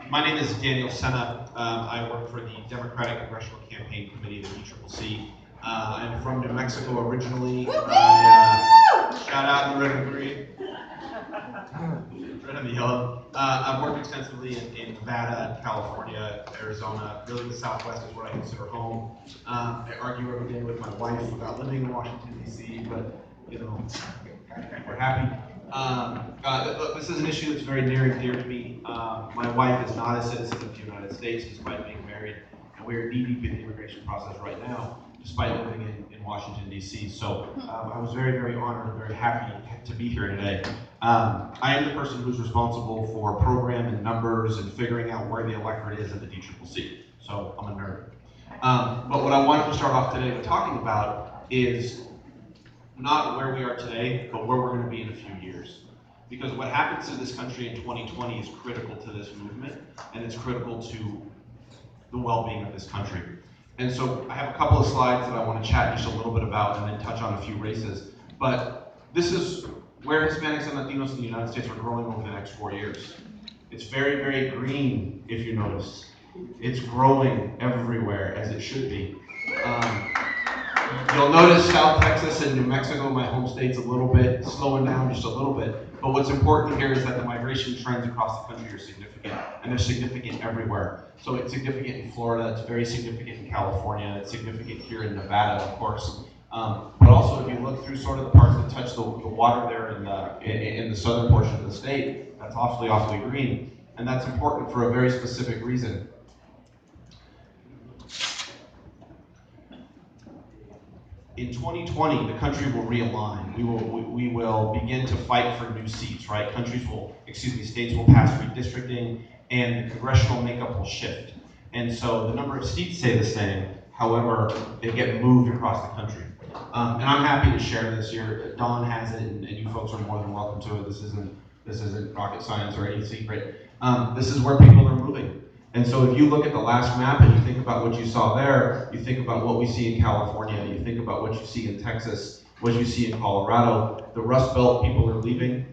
My name is Daniel Senna. I work for the Democratic Congressional Campaign Committee, the DCCC. I'm from New Mexico originally. Shout out Loretta Green. Red and the yellow. I've worked extensively in Nevada, California, Arizona. Really, the Southwest is what I consider home. I argue every day with my wife about living in Washington, D.C., but we're happy. This is an issue that's very near and dear to me. My wife is not a citizen of the United States, despite being married, and we're knee-deep in the immigration process right now, despite living in Washington, D.C. So I was very, very honored and very happy to be here today. I am the person who's responsible for program and numbers and figuring out where the electorate is in the DCCC. So I'm a nerd. But what I wanted to start off today with talking about is not where we are today, but where we're going to be in a few years. Because what happens to this country in 2020 is critical to this movement, and it's critical to the well-being of this country. And so I have a couple of slides that I want to chat just a little bit about and then touch on a few races. But this is where Hispanics and Latinos in the United States are growing over the next 4 years. It's very, very green, if you notice. It's growing everywhere, as it should be. You'll notice South Texas and New Mexico, my home state's a little bit slowing down just a little bit. But what's important here is that the migration trends across the country are significant, and they're significant everywhere. So it's significant in Florida, it's very significant in California, it's significant here in Nevada, of course. But also, if you look through sort of the parts that touch the water there in the southern portion of the state, that's awfully green. And that's important for a very specific reason. In 2020, the country will realign. We will begin to fight for new seats, right? States will pass redistricting, and the congressional makeup will shift. And so the number of seats stay the same. However, they get moved across the country. And I'm happy to share this here. Dawn has it, and you folks are more than welcome to it. This isn't rocket science or any secret. This is where people are moving. And so if you look at the last map and you think about what you saw there, you think about what we see in California, you think about what you see in Texas, what you see in Colorado, the Rust Belt people are leaving,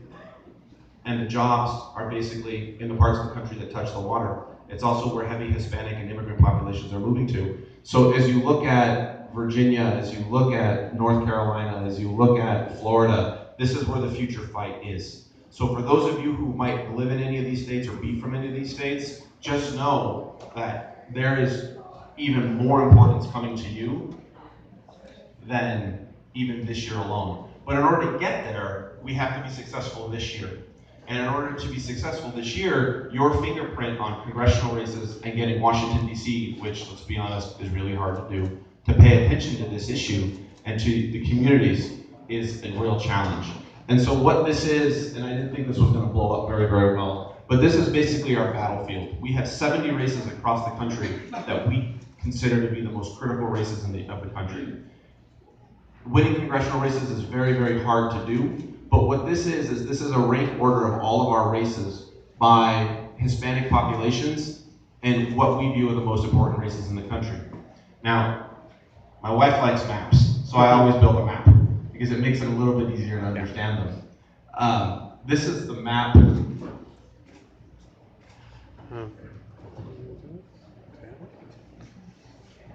and the jobs are basically in the parts of the country that touch the water. It's also where heavy Hispanic and immigrant populations are moving to. So as you look at Virginia, as you look at North Carolina, as you look at Florida, this is where the future fight is. So for those of you who might live in any of these states or be from any of these states, just know that there is even more importance coming to you than even this year alone. But in order to get there, we have to be successful this year. And in order to be successful this year, your fingerprint on congressional races and getting Washington, D.C., which, let's be honest, is really hard to do, to pay attention to this issue and to the communities is a real challenge. And so what this is, and I didn't think this was going to blow up very, very well, but this is basically our battlefield. We have 70 races across the country that we consider to be the most critical races of the country. Winning congressional races is very, very hard to do, but what this is a rank order of all of our races by Hispanic populations and what we view are the most important races in the country. Now, my wife likes maps, so I always build a map because it makes it a little bit easier to understand them. This is the map.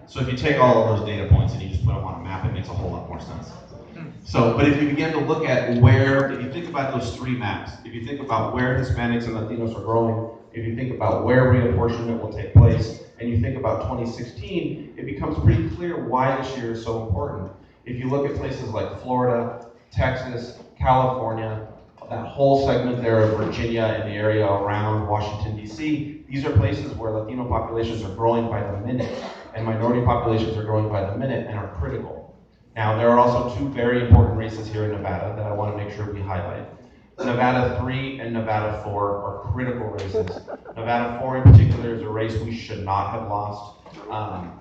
So if you take all of those data points and you just put them on a map, it makes a whole lot more sense. So, but if you begin to look at if you think about those three maps, if you think about where Hispanics and Latinos are growing, if you think about where reapportionment will take place, and you think about 2016, it becomes pretty clear why this year is so important. If you look at places like Florida, Texas, California, that whole segment there of Virginia and the area around Washington, D.C., these are places where Latino populations are growing by the minute, and minority populations are growing by the minute and are critical. Now, there are also two very important races here in Nevada that I want to make sure we highlight. Nevada 3 and Nevada 4 are critical races. Nevada 4 in particular is a race we should not have lost,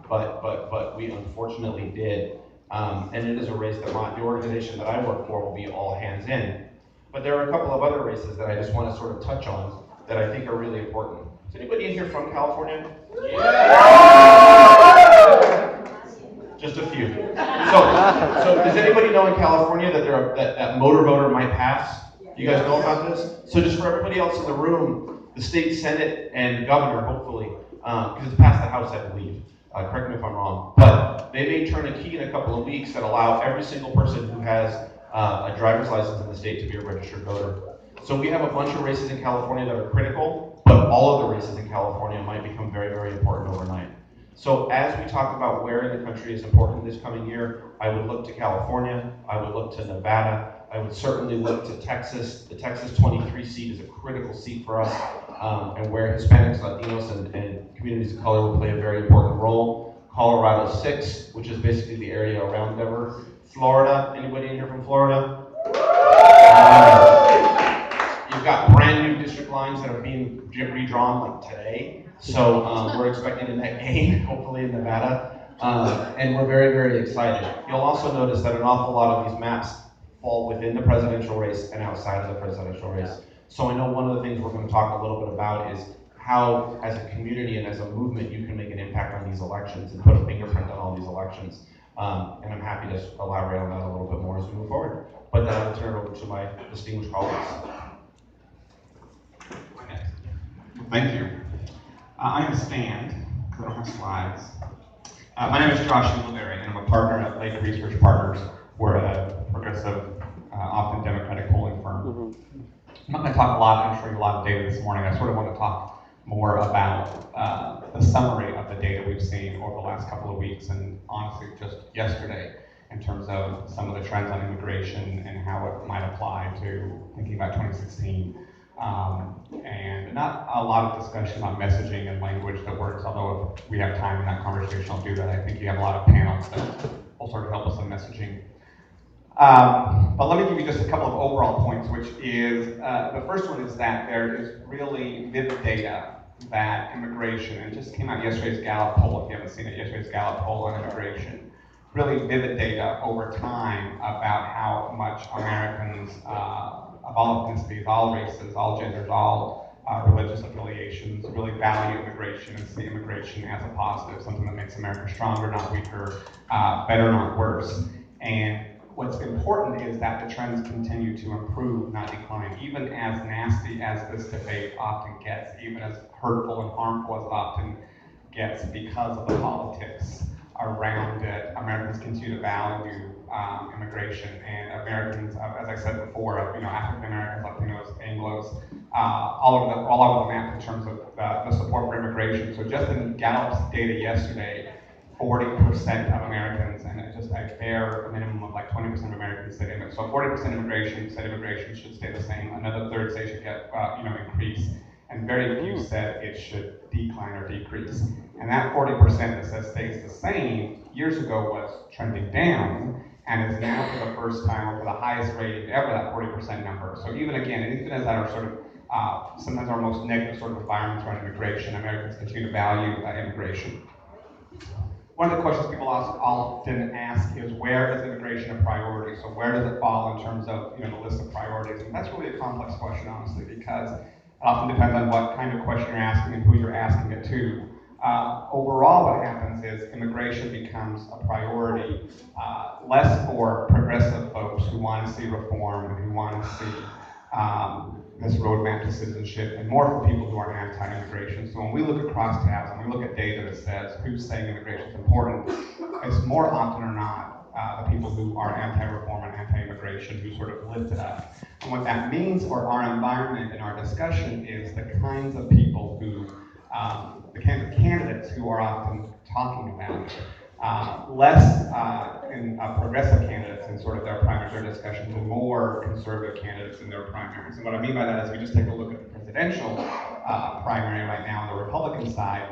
but we unfortunately did. And it is a race that the organization that I work for will be all hands in. But there are a couple of other races that I just want to sort of touch on that I think are really important. Is anybody in here from California? Yeah! Just a few. So does anybody know in California that motor voter might pass? You guys know about this? So just for everybody else in the room, The state Senate and governor, hopefully, because it's passed the House, I believe. Correct me if I'm wrong. But they may turn a key in a couple of weeks that allow every single person who has a driver's license in the state to be a registered voter. So we have a bunch of races in California that are critical, but all of the races in California might become very, very important overnight. So as we talk about where in the country is important this coming year, I would look to California, I would look to Nevada, I would certainly look to Texas. The Texas 23 seat is a critical seat for us, and where Hispanics, Latinos, and communities of color will play a very important role. Colorado 6, which is basically the area around Denver. Florida, anybody in here from Florida? You've got brand new district lines that are being redrawn like today. So we're expecting a net gain, hopefully in Nevada. And we're very, very excited. You'll also notice that an awful lot of these maps fall within the presidential race and outside of the presidential race. So I know one of the things we're going to talk a little bit about is how, as a community and as a movement, you can make an impact on these elections and put a fingerprint on all these elections. And I'm happy to elaborate on that a little bit more as we move forward. But then I'll turn it over to my distinguished colleagues. Thank you. I'm going to stand because I don't have slides. My name is Josh Ingleberry, and I'm a partner at Lake Research Partners. We're a progressive, often Democratic polling firm. I'm not going to talk a lot, I'm showing you a lot of data this morning. I sort of want to talk more about the summary of the data we've seen over the last couple of weeks, and honestly just yesterday, in terms of some of the trends on immigration and how it might apply to thinking about 2016. And not a lot of discussion on messaging and language that works, although if we have time in that conversation, I'll do that. I think you have a lot of panels that will sort of help us in messaging. But let me give you just a couple of overall points, which is, the first one is that there is really vivid data that immigration, and it just came out yesterday's Gallup poll, if you haven't seen it, yesterday's Gallup poll on immigration, really vivid data over time about how much Americans of all ethnicities, all races, all genders, all religious affiliations really value immigration and see immigration as a positive, something that makes America stronger, not weaker, better, not worse. And what's important is that the trends continue to improve, not decline, even as nasty as this debate often gets, even as hurtful and harmful as it often gets because of the politics around it. Americans continue to value immigration, and Americans, as I said before, African Americans, Latinos, Anglos, all over the map in terms of the support for immigration. So just in Gallup's data yesterday, 40% of Americans, and just a bare minimum of like 20% of Americans said immigration. So 40% immigration said immigration should stay the same. Another third say it should get increase, and very few said it should decline or decrease. And that 40% that says stays the same years ago was trending down, and is now for the first time, or for the highest rating ever, that 40% number. So even as our sort of sometimes our most negative sort of environments around immigration, Americans continue to value immigration. One of the questions people often ask is, where is immigration a priority? So where does it fall in terms of the list of priorities? And that's really a complex question, honestly, because it often depends on what kind of question you're asking and who you're asking it to. Overall, what happens is immigration becomes a priority less for progressive folks who want to see reform and who want to see this roadmap to citizenship, and more for people who are anti-immigration. So when we look across tabs and we look at data that says who's saying immigration is important, it's more often or not the people who are anti-reform and anti-immigration who sort of lift it up. And what that means for our environment and our discussion is the kinds of people who, the kinds of candidates who are often talking about it. Less in progressive candidates in sort of their primary discussions, and more conservative candidates in their primaries. And what I mean by that is, we just take a look at the presidential primary right now on the Republican side.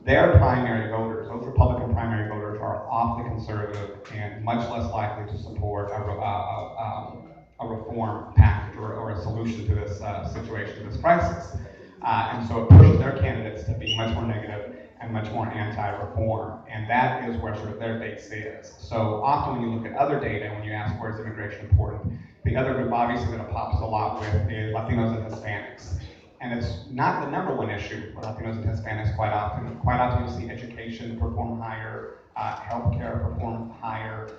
Their primary voters, those Republican primary voters, are awfully conservative and much less likely to support a reform package or a solution to this situation, to this crisis. And so it pushes their candidates to be much more negative and much more anti-reform. And that is where sort of their base is. So often when you look at other data, when you ask where is immigration important, the other group obviously that it pops a lot with is Latinos and Hispanics. And it's not the number one issue for Latinos and Hispanics quite often. Quite often you see education perform higher, healthcare perform higher,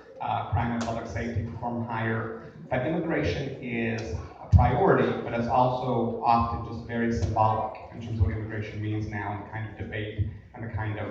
crime and public safety perform higher. But immigration is a priority, but it's also often just very symbolic in terms of what immigration means now and the kind of debate and the kind of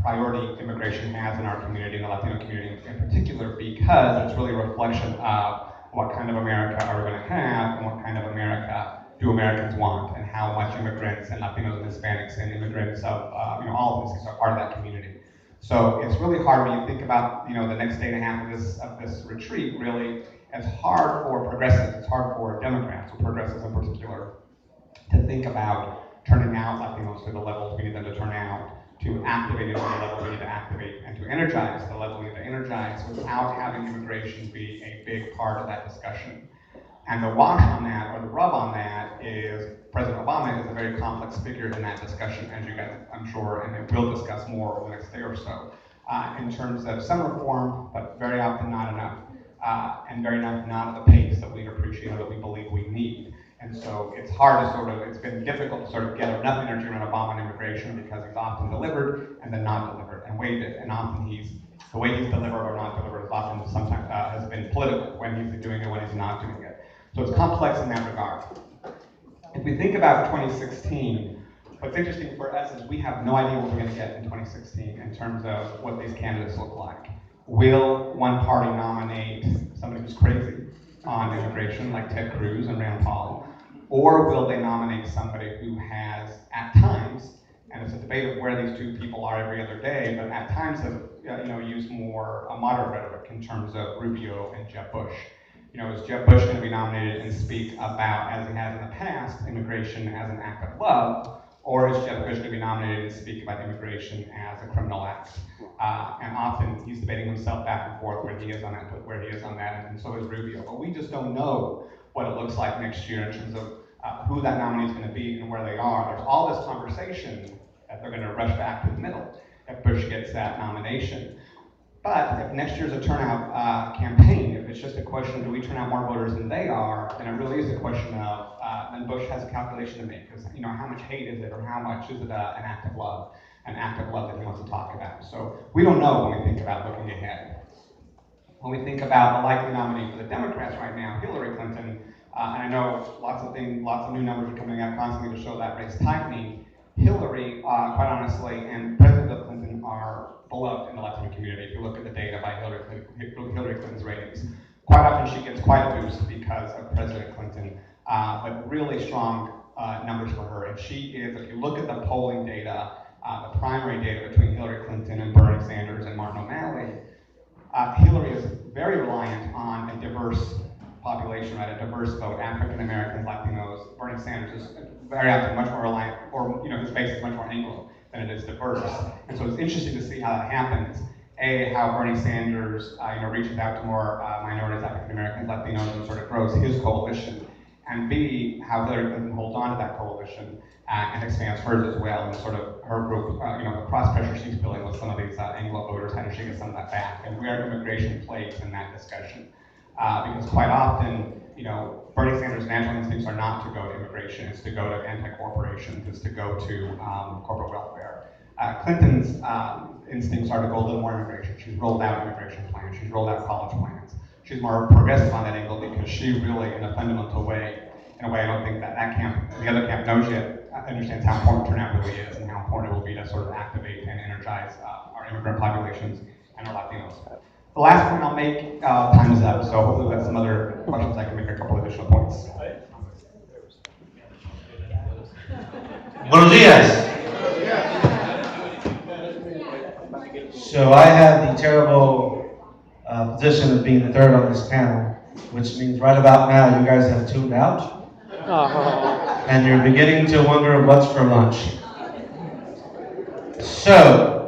priority immigration has in our community, in the Latino community in particular, because it's really a reflection of what kind of America are we going to have and what kind of America do Americans want, and how much immigrants and Latinos and Hispanics and immigrants of all of these are part of that community. So it's really hard when you think about the next day and a half of this retreat. Really, it's hard for progressives, it's hard for Democrats, or progressives in particular, to think about turning out Latinos to the levels we need them to turn out, to activate them to the level we need to activate, and to energize the level we need to energize without having immigration be a big part of that discussion. And the wash on that, or the rub on that, is President Obama is a very complex figure in that discussion, as you guys, I'm sure, and we'll discuss more over the next day or so, in terms of some reform, but very often not enough, and very often not at the pace that we appreciate or that we believe we need. And so it's hard to it's been difficult to sort of get enough energy around Obama and immigration, because he's often delivered and then not delivered, and often the way he's delivered or not delivered is often sometimes has been political, when he's doing it, when he's not doing it. So it's complex in that regard. If we think about 2016, what's interesting for us is we have no idea what we're going to get in 2016 in terms of what these candidates look like. Will one party nominate somebody who's crazy on immigration, like Ted Cruz and Rand Paul, or will they nominate somebody who has, at times, and it's a debate of where these two people are every other day, but at times have used more moderate rhetoric in terms of Rubio and Jeb Bush. Is Jeb Bush going to be nominated and speak about, as he has in the past, immigration as an act of love, or is Jeb Bush going to be nominated and speak about immigration as a criminal act? And often he's debating himself back and forth where he is on that, and so is Rubio. But we just don't know what it looks like next year in terms of who that nominee is going to be and where they are. There's all this conversation that they're going to rush back to the middle if Bush gets that nomination. But if next year's a turnout campaign, if it's just a question of do we turn out more voters than they are, then it really is a question of, then Bush has a calculation to make. Because how much hate is it, or how much is it an act of love that he wants to talk about. So we don't know when we think about looking ahead. When we think about the likely nominee for the Democrats right now, Hillary Clinton, and I know lots of new numbers are coming out constantly to show that race tightening. Hillary, quite honestly, and President Bill Clinton are beloved in the Latino community. If you look at the data by Hillary Clinton's ratings, quite often she gets quite a boost because of President Clinton, but really strong numbers for her. And she is, if you look at the polling data, the primary data between Hillary Clinton and Bernie Sanders and Martin O'Malley, Hillary is very reliant on a diverse population, right? A diverse vote, African Americans, Latinos. Bernie Sanders is very often much more reliant, or his base is much more Anglo than it is diverse. And so it's interesting to see how that happens. A, how Bernie Sanders, reaches out to more minorities, African Americans, Latinos, and sort of grows his coalition. And B, how Hillary Clinton holds on to that coalition and expands hers as well, and sort of her group, the cross pressure she's feeling with some of these Anglo voters, how to shake some of that back, and where immigration plays in that discussion. Because quite often, Bernie Sanders' natural instincts are not to go to immigration, it's to go to anti-corporations, it's to go to corporate welfare. Clinton's instincts are to go a little more immigration. She's rolled out immigration plans, she's rolled out college plans. She's more progressive on that angle because she really, in a fundamental way, in a way I don't think that camp, the other camp knows yet, understands how important turnout really is and how important it will be to sort of activate and energize our immigrant populations and our Latinos. The last point I'll make, time is up, so hopefully we have some other questions. I can make a couple additional points. Buenos dias. So I have the terrible position of being the third on this panel, which means right about now you guys have tuned out, and you're beginning to wonder what's for lunch. So,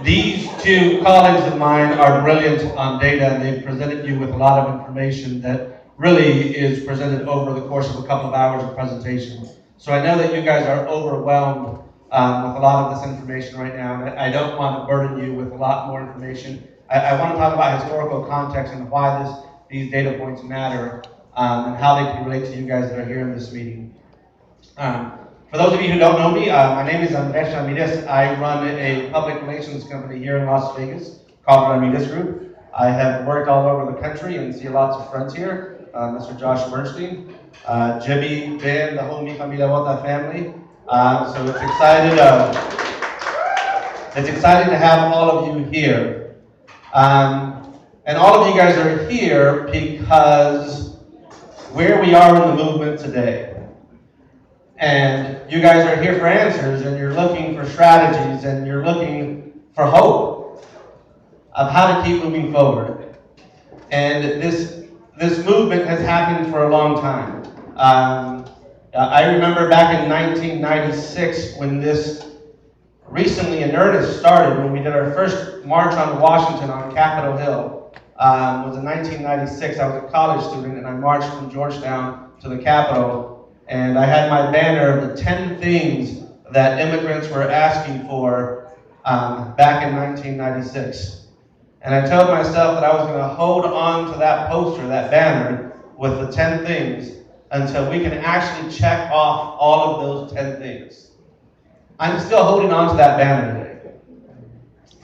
these two colleagues of mine are brilliant on data, and they've presented you with a lot of information that really is presented over the course of a couple of hours of presentation. So I know that you guys are overwhelmed with a lot of this information right now, and I don't want to burden you with a lot more information. I want to talk about historical context and why these data points matter, and how they can relate to you guys that are here in this meeting. For those of you who don't know me, my name is Andres Ramirez. I run a public relations company here in Las Vegas called Ramirez Group. I have worked all over the country and see lots of friends here. Mr. Josh Bernstein, Jimmy, Ben, the whole Mi Familia Bota family. So it's exciting to have all of you here. And all of you guys are here because where we are in the movement today. And you guys are here for answers, and you're looking for strategies, and you're looking for hope of how to keep moving forward. And this movement has happened for a long time. I remember back in 1996 when this recently in earnest started, when we did our first March on Washington on Capitol Hill. Was in 1996. I was a college student, and I marched from Georgetown to the Capitol, and I had my banner of the 10 things that immigrants were asking for back in 1996. And I told myself that I was going to hold on to that poster, that banner, with the 10 things until we can actually check off all of those 10 things. I'm still holding on to that banner today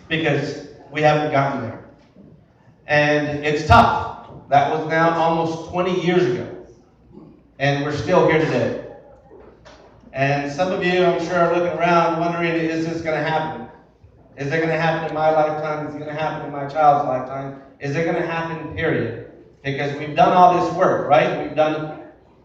because we haven't gotten there. And it's tough. That was now almost 20 years ago. And we're still here today. And some of you, I'm sure, are looking around wondering, is this going to happen? Is it going to happen in my lifetime? Is it going to happen in my child's lifetime? Is it going to happen, period? Because we've done all this work, right? We've done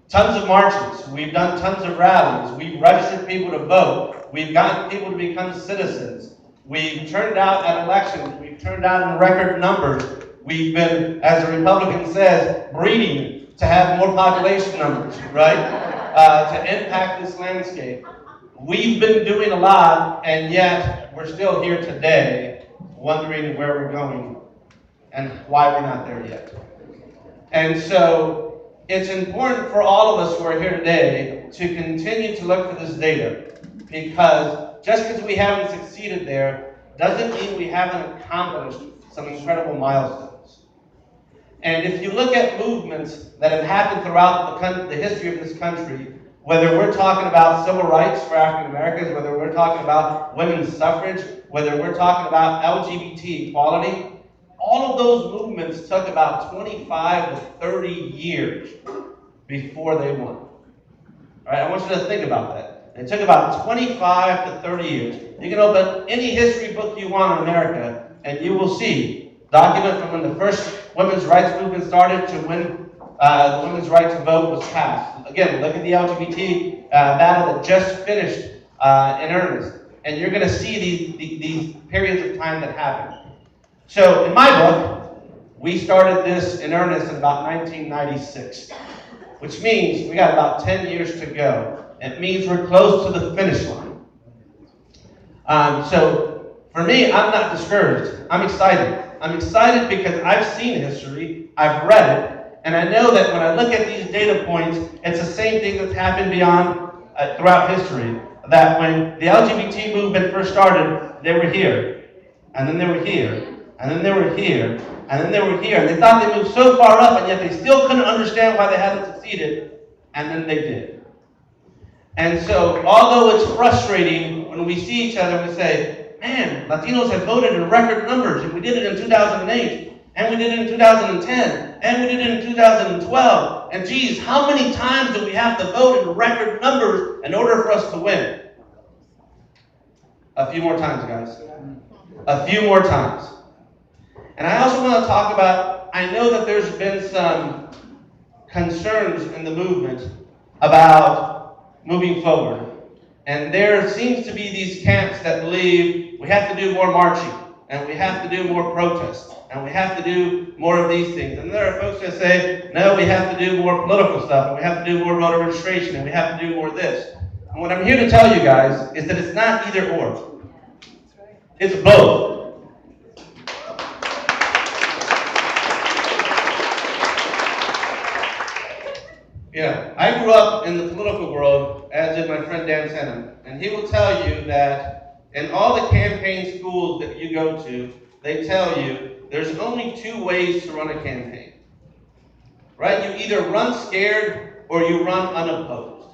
tons of marches. We've done tons of rallies. We've registered people to vote. We've gotten people to become citizens. We've turned out at elections. We've turned out in record numbers. We've been, as the Republican says, breeding to have more population numbers, right? To impact this landscape. We've been doing a lot, and yet we're still here today wondering where we're going and why we're not there yet. And so it's important for all of us who are here today to continue to look for this data, because just because we haven't succeeded there doesn't mean we haven't accomplished some incredible milestones. And if you look at movements that have happened throughout the history of this country, whether we're talking about civil rights for African Americans, whether we're talking about women's suffrage, whether we're talking about LGBT equality, all of those movements took about 25 to 30 years before they won. All right, I want you to think about that. It took about 25 to 30 years. You can open any history book you want in America, and you will see document from when the first women's rights movement started to when the women's right to vote was passed. Again, look at the LGBT battle that just finished in earnest. And you're going to see these periods of time that happen. So in my book, we started this in earnest in about 1996, which means we got about 10 years to go. It means we're close to the finish line. So for me, I'm not discouraged. I'm excited. I'm excited because I've seen history, I've read it, and I know that when I look at these data points, it's the same thing that's happened throughout history. That when the LGBT movement first started, they were here, and then they were here, and then they were here, and then they were here, and they thought they moved so far up, and yet they still couldn't understand why they hadn't succeeded, and then they did. And so, although it's frustrating when we see each other and we say, man, Latinos have voted in record numbers, and we did it in 2008, and we did it in 2010, and we did it in 2012, and geez, how many times do we have to vote in record numbers in order for us to win? A few more times, guys. A few more times. And I also want to talk about, I know that there's been some concerns in the movement about moving forward. And there seems to be these camps that believe we have to do more marching, and we have to do more protests, and we have to do more of these things. And there are folks that say, no, we have to do more political stuff, and we have to do more voter registration, and we have to do more this. And what I'm here to tell you guys is that it's not either or. It's both. Yeah, I grew up in the political world, as did my friend Dan Senham, and he will tell you that in all the campaign schools that you go to, they tell you there's only two ways to run a campaign, right? You either run scared or you run unopposed,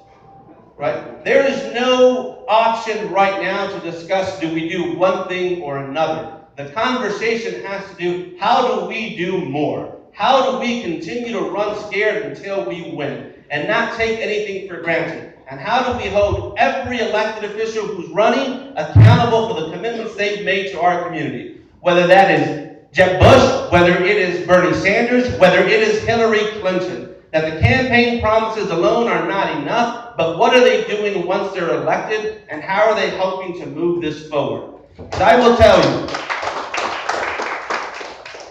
right? There is no option right now to discuss, do we do one thing or another? The conversation has to do, how do we do more? How do we continue to run scared until we win and not take anything for granted? And how do we hold every elected official who's running accountable for the commitments they've made to our community? Whether that is Jeb Bush, whether it is Bernie Sanders, whether it is Hillary Clinton. That the campaign promises alone are not enough, but what are they doing once they're elected, and how are they hoping to move this forward? And I will tell you,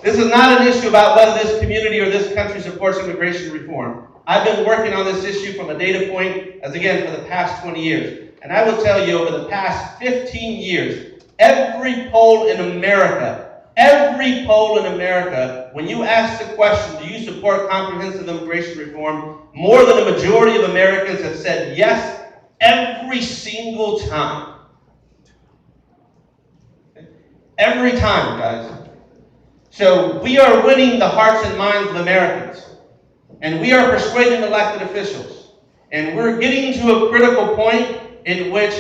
this is not an issue about whether this community or this country supports immigration reform. I've been working on this issue from a data point, as again, for the past 20 years. And I will tell you, over the past 15 years, every poll in America, when you ask the question, do you support comprehensive immigration reform, more than a majority of Americans have said yes every single time. Every time, guys. So we are winning the hearts and minds of Americans. And we are persuading elected officials. And we're getting to a critical point in which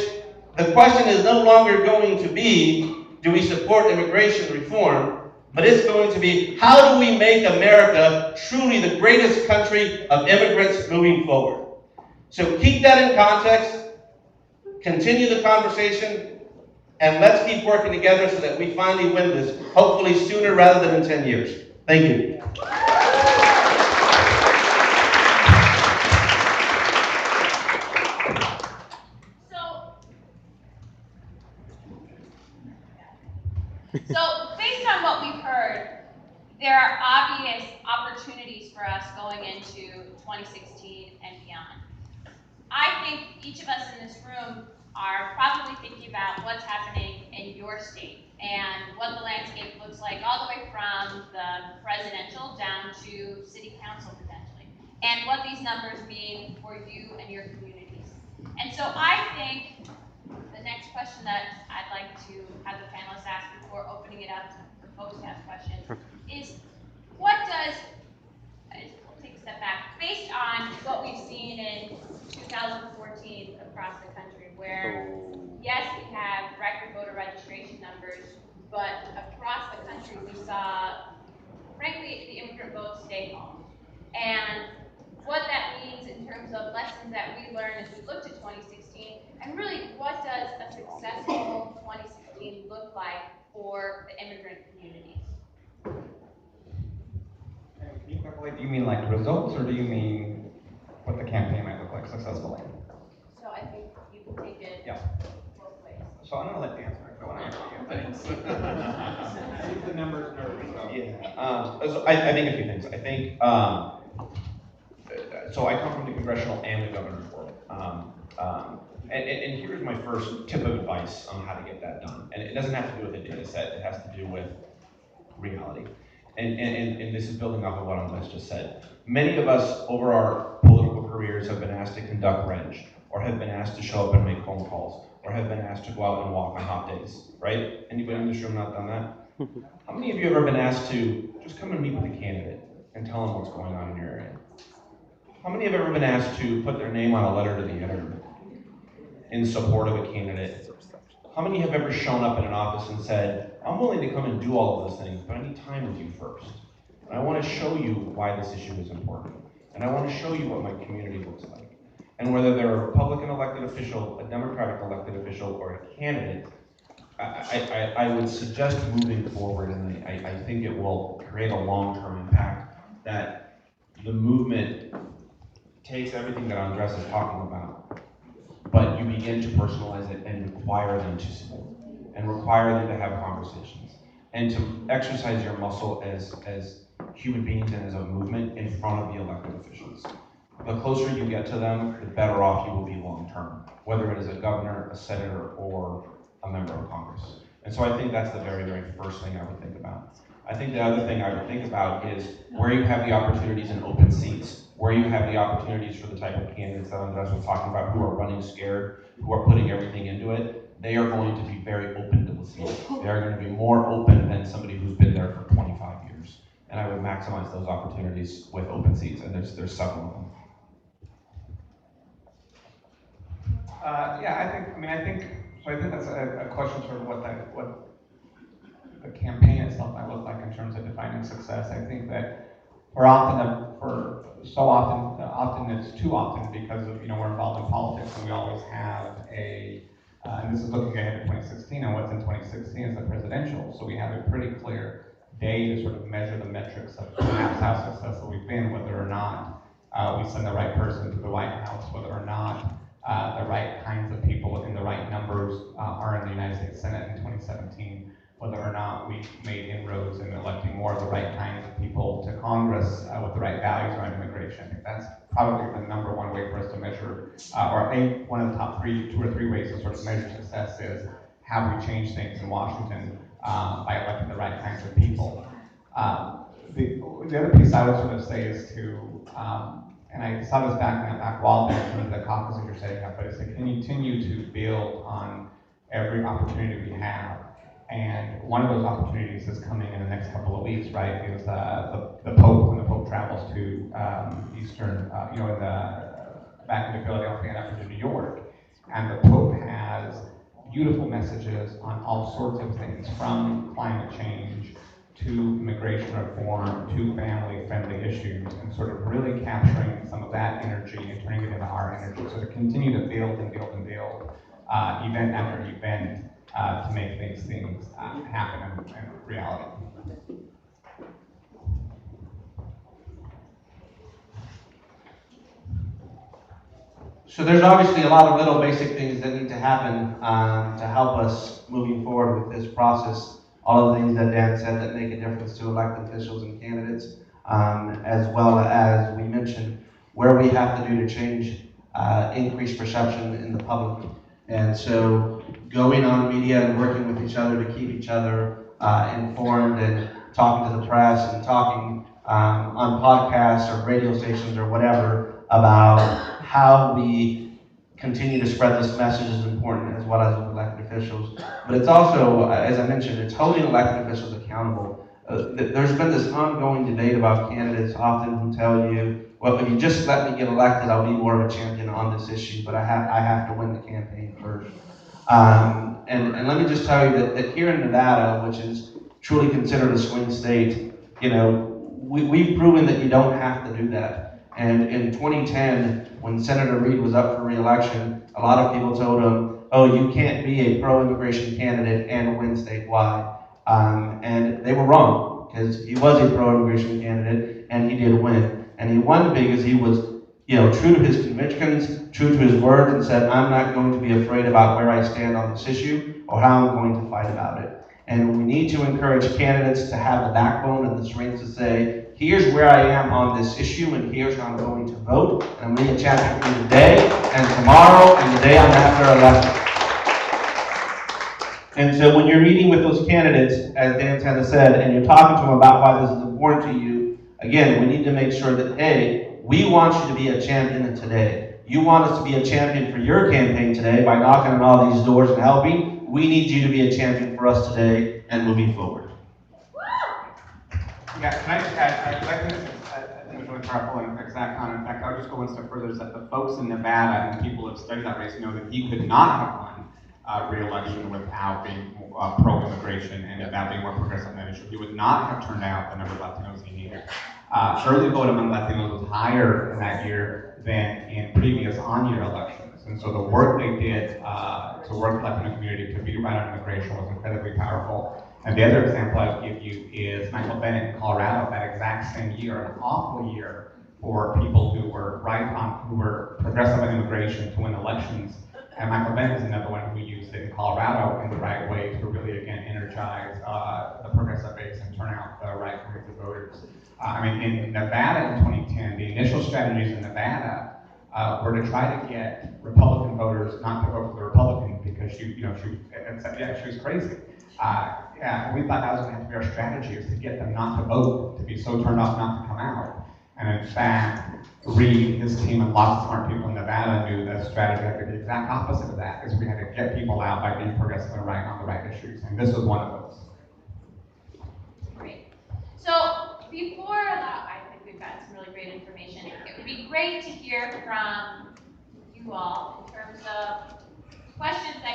the question is no longer going to be, do we support immigration reform? But it's going to be, how do we make America truly the greatest country of immigrants moving forward? So keep that in context, continue the conversation, and let's keep working together so that we finally win this, hopefully sooner rather than in 10 years. Thank you. So based on what we've heard, there are obvious opportunities for us going into 2016 and beyond. I think each of us in this room are probably thinking about what's happening in your state and what the landscape looks like all the way from the presidential down to city council potentially, and what these numbers mean for you and your communities. And so I think the next question that I'd like to have the panelists ask before opening it up for folks to ask questions is, what does, we'll take a step back, based on what we've seen in 2014 across the country, where yes, we have record voter registration numbers, but across the country we saw, frankly, the immigrant vote stay home. And what that means in terms of lessons that we learned as we looked at 2016, and really what does a successful 2016 look like for the immigrant communities? Can you clarify, do you mean like results, or do you mean what the campaign might look like successfully? So I think you can take it both ways. So I'm going to let Dan start. I want to answer you. The numbers So I think a few things. I think, so I come from the congressional and the governor's world. And here's my first tip of advice on how to get that done. And it doesn't have to do with a data set, it has to do with reality. And this is building off of what Andres just said. Many of us over our political careers have been asked to conduct reg, or have been asked to show up and make phone calls, or have been asked to go out and walk on hot days, right? Anybody in this room not done that? How many of you have ever been asked to just come and meet with a candidate and tell them what's going on in your area? How many have ever been asked to put their name on a letter to the editor in support of a candidate? How many have ever shown up in an office and said, I'm willing to come and do all of those things, but I need time with you first. And I want to show you why this issue is important. And I want to show you what my community looks like. And whether they're a Republican elected official, a Democratic elected official, or a candidate, I would suggest moving forward, and I think it will create a long-term impact, that the movement takes everything that Andres is talking about, but you begin to personalize it and require them to speak, and require them to have conversations, and to exercise your muscle as human beings and as a movement in front of the elected officials. The closer you get to them, the better off you will be long-term, whether it is a governor, a senator, or a member of Congress. And so I think that's the very, very first thing I would think about. I think the other thing I would think about is where you have the opportunities in open seats, where you have the opportunities for the type of candidates that Andres was talking about, who are running scared, who are putting everything into it. They are going to be very open to listening. They are going to be more open than somebody who's been there for 25 years. And I would maximize those opportunities with open seats, and there's several of them. I think that's a question sort of what the campaign itself might look like in terms of defining success. I think that often it's too often because of, we're involved in politics and we always have and this is looking ahead to 2016, and what's in 2016 is the presidential, so we have a pretty clear day to sort of measure the metrics of perhaps how successful we've been, whether or not we send the right person to the White House, whether or not the right kinds of people in the right numbers are in the United States Senate in 2017, whether or not we made inroads in electing more of the right kinds of people to Congress with the right values around immigration. I think that's probably the number one way for us to measure, or one of the top two or three ways to sort of measure success is have we changed things in Washington by electing the right kinds of people. The other piece I would sort of say is and I saw this back wall there in terms of the caucus that you're setting up, but it's to continue to build on every opportunity we have. And one of those opportunities is coming in the next couple of weeks, right? Is the Pope, when the Pope travels to Eastern, back into Philadelphia and up into New York. And the Pope has beautiful messages on all sorts of things, from climate change to immigration reform to family-friendly issues, and sort of really capturing some of that energy and turning it into our energy. So to continue to build and build and build, event after event, to make things happen in reality. So there's obviously a lot of little basic things that need to happen to help us moving forward with this process. All of the things that Dan said that make a difference to elected officials and candidates, as well as we mentioned where we have to do to change increased perception in the public. And so going on media and working with each other to keep each other informed, and talking to the press and talking on podcasts or radio stations or whatever about how we continue to spread this message is important, as well as with elected officials. But it's also, as I mentioned, it's holding elected officials accountable. There's been this ongoing debate about candidates often who tell you, well, if you just let me get elected, I'll be more of a champion on this issue, but I have to win the campaign first. And let me just tell you that here in Nevada, which is truly considered a swing state, we've proven that you don't have to do that. And in 2010, when Senator Reid was up for re-election, a lot of people told him, oh, you can't be a pro-immigration candidate and win statewide. And they were wrong, because he was a pro-immigration candidate and he did win. And he won because he was true to his convictions, true to his word, and said, I'm not going to be afraid about where I stand on this issue or how I'm going to fight about it. And we need to encourage candidates to have the backbone and the strength to say, here's where I am on this issue, and here's how I'm going to vote, and I'm being a champion for today, and tomorrow, and the day I'm after election. And so when you're meeting with those candidates, as Dan Tana said, and you're talking to them about why this is important to you, again, we need to make sure that, hey, we want you to be a champion today. You want us to be a champion for your campaign today by knocking on all these doors and helping. We need you to be a champion for us today and moving forward. Yeah, can I just add, I think it's really powerful and exact on. In fact, I would just go one step further, is that the folks in Nevada and people who have studied that race know that he could not have won re-election without being pro-immigration and without being more progressive on that issue. He would not have turned out the number of Latinos he needed. Early vote among Latinos was higher in that year than in previous on-year elections. And so the work they did to work with the Latino community to be right on immigration was incredibly powerful. And the other example I would give you is Michael Bennet in Colorado, that exact same year, an awful year for people who were who were progressive on immigration to win elections. And Michael Bennet is another one who used it in Colorado in the right way to really, again, energize the progressive base and turn out the right kinds of voters. In Nevada in 2010, the initial strategies in Nevada were to try to get Republican voters not to vote for the Republican because she was crazy. We thought that was going to have to be our strategy, is to get them not to vote, to be so turned off not to come out. And in fact, Reid, his team, and lots of smart people in Nevada knew that strategy had to be the exact opposite of that, is we had to get people out by being progressive and right on the right issues. And this was one of those. Great. So before that, I think we've got some really great information. It would be great to hear from you all in terms of questions that